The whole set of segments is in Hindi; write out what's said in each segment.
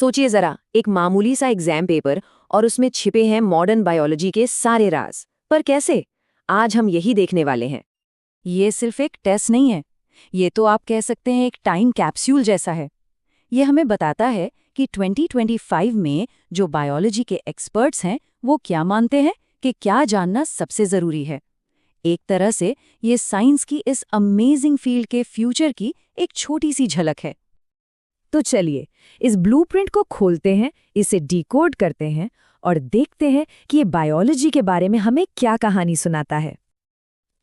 सोचिए जरा, एक मामूली सा एग्जाम पेपर और उसमें छिपे हैं मॉडर्न बायोलॉजी के सारे राज। पर कैसे? आज हम यही देखने वाले हैं। ये सिर्फ एक टेस्ट नहीं है, ये तो आप कह सकते हैं एक टाइम कैप्सूल जैसा है। ये हमें बताता है कि 2025 में जो बायोलॉजी के एक्सपर्ट्स हैं वो क्या मानते हैं कि क्या जानना सबसे ज़रूरी है। एक तरह से ये साइंस की इस अमेजिंग फील्ड के फ्यूचर की एक छोटी सी झलक है। तो चलिए, इस ब्लूप्रिंट को खोलते हैं, इसे डिकोड करते हैं और देखते हैं कि ये बायोलॉजी के बारे में हमें क्या कहानी सुनाता है।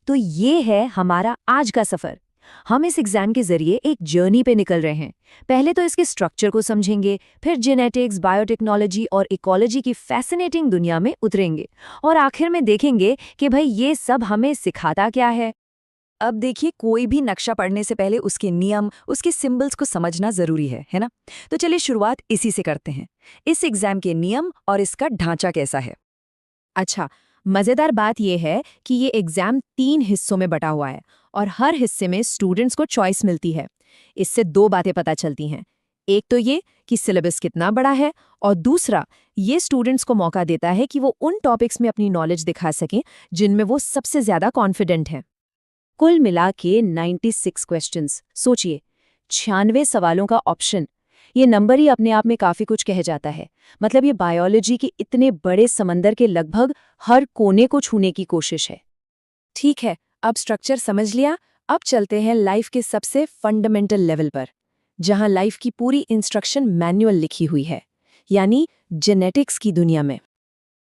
तो ये है हमारा आज का सफ़र। हम इस एग्जाम के जरिए एक जर्नी पे निकल रहे हैं। पहले तो इसके स्ट्रक्चर को समझेंगे, फिर जेनेटिक्स, बायोटेक्नोलॉजी और इकोलॉजी की फैसिनेटिंग दुनिया में उतरेंगे और आखिर में देखेंगे कि भाई ये सब हमें सिखाता क्या है। अब देखिए, कोई भी नक्शा पढ़ने से पहले उसके नियम, उसके सिंबल्स को समझना जरूरी है ना? तो चलिए शुरुआत इसी से करते हैं। इस एग्जाम के नियम और इसका ढांचा कैसा है। अच्छा, मज़ेदार बात यह है कि ये एग्जाम 3 हिस्सों में बटा हुआ है और हर हिस्से में स्टूडेंट्स को चॉइस मिलती है। इससे 2 बातें पता चलती हैं। एक तो ये कि सिलेबस कितना बड़ा है और दूसरा, ये स्टूडेंट्स को मौका देता है कि वो उन टॉपिक्स में अपनी नॉलेज दिखा सकें जिनमें वो सबसे ज़्यादा कॉन्फिडेंट हैं। कुल मिला के 96 क्वेश्चंस। सोचिए, 96 सवालों का ऑप्शन। ये नंबर ही अपने आप में काफ़ी कुछ कह जाता है। मतलब ये बायोलॉजी के इतने बड़े समंदर के लगभग हर कोने को छूने की कोशिश है। ठीक है, अब स्ट्रक्चर समझ लिया। अब चलते हैं लाइफ के सबसे फंडामेंटल लेवल पर, जहां लाइफ की पूरी इंस्ट्रक्शन मैनुअल लिखी हुई है, यानी जेनेटिक्स की दुनिया में।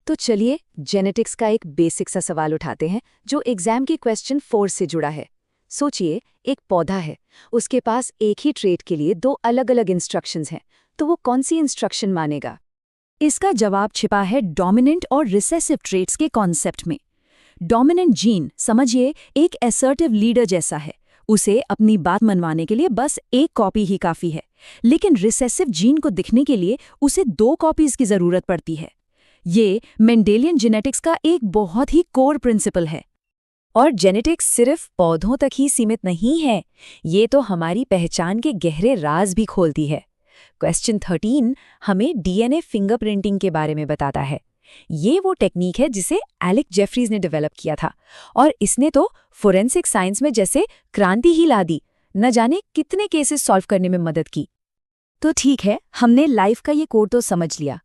तो चलिए जेनेटिक्स का एक बेसिक सा सवाल उठाते हैं जो एग्जाम के क्वेश्चन 4 से जुड़ा है। सोचिए, एक पौधा है, उसके पास एक ही ट्रेट के लिए 2 अलग-अलग इंस्ट्रक्शंस हैं, तो वो कौन सी इंस्ट्रक्शन मानेगा? इसका जवाब छिपा है डोमिनेंट और रिसेसिव ट्रेट्स के कॉन्सेप्ट में। डोमिनेंट जीन, समझिए, एक असर्टिव लीडर जैसा है। उसे अपनी बात मनवाने के लिए बस एक कॉपी ही काफ़ी है। लेकिन रिसेसिव जीन को दिखने के लिए उसे 2 कॉपीज की ज़रूरत पड़ती है। ये मेंडेलियन जेनेटिक्स का एक बहुत ही कोर प्रिंसिपल है। और जेनेटिक्स सिर्फ पौधों तक ही सीमित नहीं है, ये तो हमारी पहचान के गहरे राज भी खोलती है। क्वेश्चन 13 हमें डीएनए फिंगरप्रिंटिंग के बारे में बताता है। ये वो टेक्निक है जिसे एलेक जेफरीज ने डेवलप किया था और इसने तो फोरेंसिक साइंस में जैसे क्रांति ही ला दी। न जाने कितने केसेस सॉल्व करने में मदद की। तो ठीक है, हमने लाइफ का ये कोड तो समझ लिया,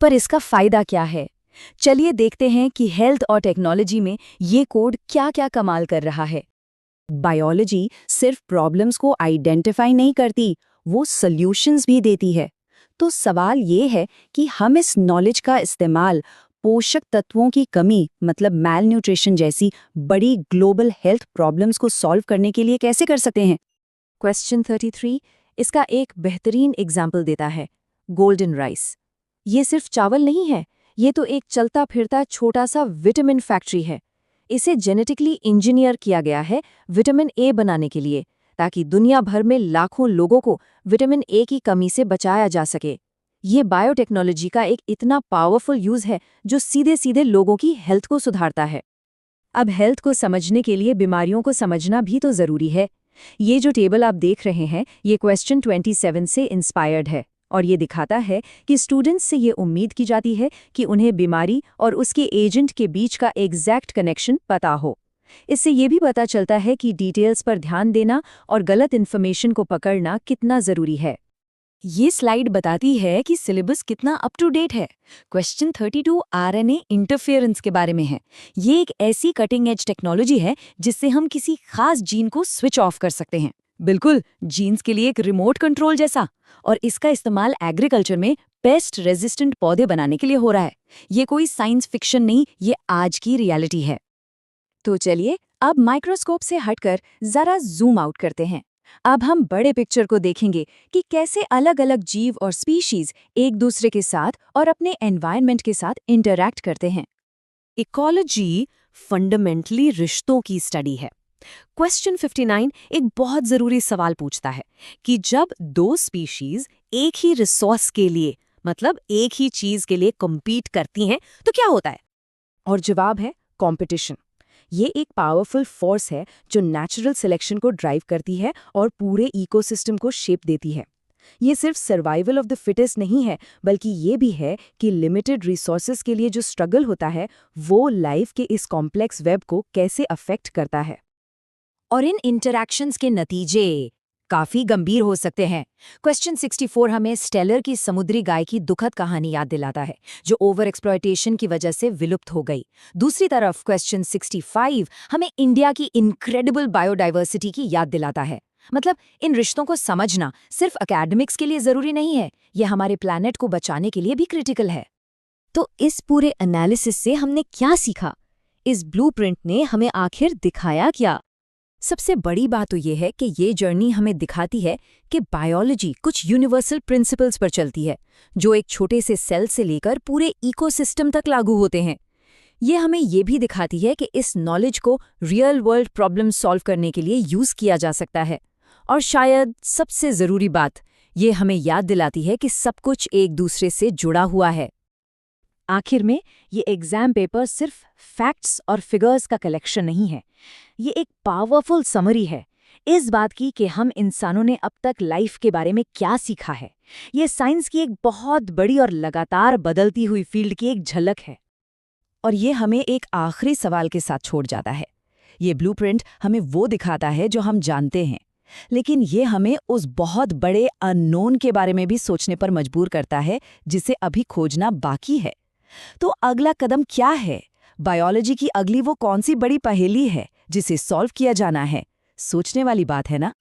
पर इसका फायदा क्या है? चलिए देखते हैं कि हेल्थ और टेक्नोलॉजी में ये कोड क्या-क्या कमाल कर रहा है। बायोलॉजी सिर्फ प्रॉब्लम्स को आइडेंटिफाई नहीं करती, वो सॉल्यूशंस भी देती है। तो सवाल ये है कि हम इस नॉलेज का इस्तेमाल पोषक तत्वों की कमी, मतलब मैल न्यूट्रिशन जैसी बड़ी ग्लोबल हेल्थ प्रॉब्लम्स को सॉल्व करने के लिए कैसे कर सकते हैं? क्वेश्चन 33 इसका एक बेहतरीन एग्जाम्पल देता है, गोल्डन राइस। ये सिर्फ चावल नहीं है, ये तो एक चलता फिरता छोटा सा विटामिन फैक्ट्री है। इसे जेनेटिकली इंजीनियर किया गया है विटामिन ए बनाने के लिए, ताकि दुनिया भर में लाखों लोगों को विटामिन ए की कमी से बचाया जा सके। ये बायोटेक्नोलॉजी का एक इतना पावरफुल यूज है जो सीधे सीधे लोगों की हेल्थ को सुधारता है। अब हेल्थ को समझने के लिए बीमारियों को समझना भी तो जरूरी है। ये जो टेबल आप देख रहे हैं, ये क्वेश्चन 27 से इंस्पायर्ड है और ये दिखाता है कि स्टूडेंट्स से ये उम्मीद की जाती है कि उन्हें बीमारी और उसके एजेंट के बीच का एग्जैक्ट कनेक्शन पता हो। इससे ये भी पता चलता है कि डिटेल्स पर ध्यान देना और गलत इन्फॉर्मेशन को पकड़ना कितना जरूरी है। ये स्लाइड बताती है कि सिलेबस कितना अप टू डेट है। क्वेश्चन 32 आरएनए इंटरफेरेंस के बारे में है। ये एक ऐसी कटिंग एज टेक्नोलॉजी है जिससे हम किसी खास जीन को स्विच ऑफ कर सकते हैं। बिल्कुल, जीन्स के लिए एक रिमोट कंट्रोल जैसा। और इसका इस्तेमाल एग्रीकल्चर में पेस्ट रेजिस्टेंट पौधे बनाने के लिए हो रहा है। ये कोई साइंस फिक्शन नहीं, ये आज की रियलिटी है। तो चलिए अब माइक्रोस्कोप से हटकर जरा जूम आउट करते हैं। अब हम बड़े पिक्चर को देखेंगे कि कैसे अलग-अलग जीव और स्पीशीज एक दूसरे के साथ और अपने एनवायरनमेंट के साथ इंटरैक्ट करते हैं। इकोलॉजी फंडामेंटली रिश्तों की स्टडी है। क्वेश्चन 59 एक बहुत जरूरी सवाल पूछता है कि जब 2 स्पीशीज एक ही रिसोर्स के लिए, मतलब एक ही चीज के लिए कम्पीट करती हैं, तो क्या होता है? और जवाब है कंपटीशन। ये एक पावरफुल फोर्स है जो नेचुरल सिलेक्शन को ड्राइव करती है और पूरे इकोसिस्टम को शेप देती है। ये सिर्फ सर्वाइवल ऑफ द फिटेस्ट नहीं है, बल्कि ये भी है कि लिमिटेड रिसोर्सेज के लिए जो स्ट्रगल होता है वो लाइफ के इस कॉम्प्लेक्स वेब को कैसे अफेक्ट करता है। और इन इंटरैक्शंस के नतीजे काफी गंभीर हो सकते हैं। क्वेश्चन 64 हमें स्टेलर की समुद्री गाय की दुखद कहानी याद दिलाता है, जो ओवर एक्सप्लॉयटेशन की वजह से विलुप्त हो गई। दूसरी तरफ क्वेश्चन 65 हमें इंडिया की इनक्रेडिबल बायोडाइवर्सिटी की याद दिलाता है। मतलब इन रिश्तों को समझना सिर्फ एकेडमिक्स के लिए जरूरी नहीं है, ये हमारे प्लैनेट को बचाने के लिए भी क्रिटिकल है। तो इस पूरे एनालिसिस से हमने क्या सीखा? इस ब्लूप्रिंट ने हमें आखिर दिखाया क्या? सबसे बड़ी बात तो ये है कि ये जर्नी हमें दिखाती है कि बायोलॉजी कुछ यूनिवर्सल प्रिंसिपल्स पर चलती है, जो एक छोटे से सेल से लेकर पूरे इकोसिस्टम तक लागू होते हैं। ये हमें ये भी दिखाती है कि इस नॉलेज को रियल वर्ल्ड प्रॉब्लम सॉल्व करने के लिए यूज किया जा सकता है। और शायद सबसे ज़रूरी बात, ये हमें याद दिलाती है कि सब कुछ एक दूसरे से जुड़ा हुआ है। आखिर में ये एग्जाम पेपर सिर्फ फैक्ट्स और फिगर्स का कलेक्शन नहीं है, ये एक पावरफुल समरी है इस बात की कि हम इंसानों ने अब तक लाइफ के बारे में क्या सीखा है। ये साइंस की एक बहुत बड़ी और लगातार बदलती हुई फील्ड की एक झलक है। और ये हमें एक आखिरी सवाल के साथ छोड़ जाता है। ये ब्लूप्रिंट हमें वो दिखाता है जो हम जानते हैं, लेकिन ये हमें उस बहुत बड़े अननोन के बारे में भी सोचने पर मजबूर करता है, जिसे अभी खोजना बाकी है। तो अगला कदम क्या है? बायोलॉजी की अगली वो कौन सी बड़ी पहेली है जिसे सॉल्व किया जाना है? सोचने वाली बात है ना?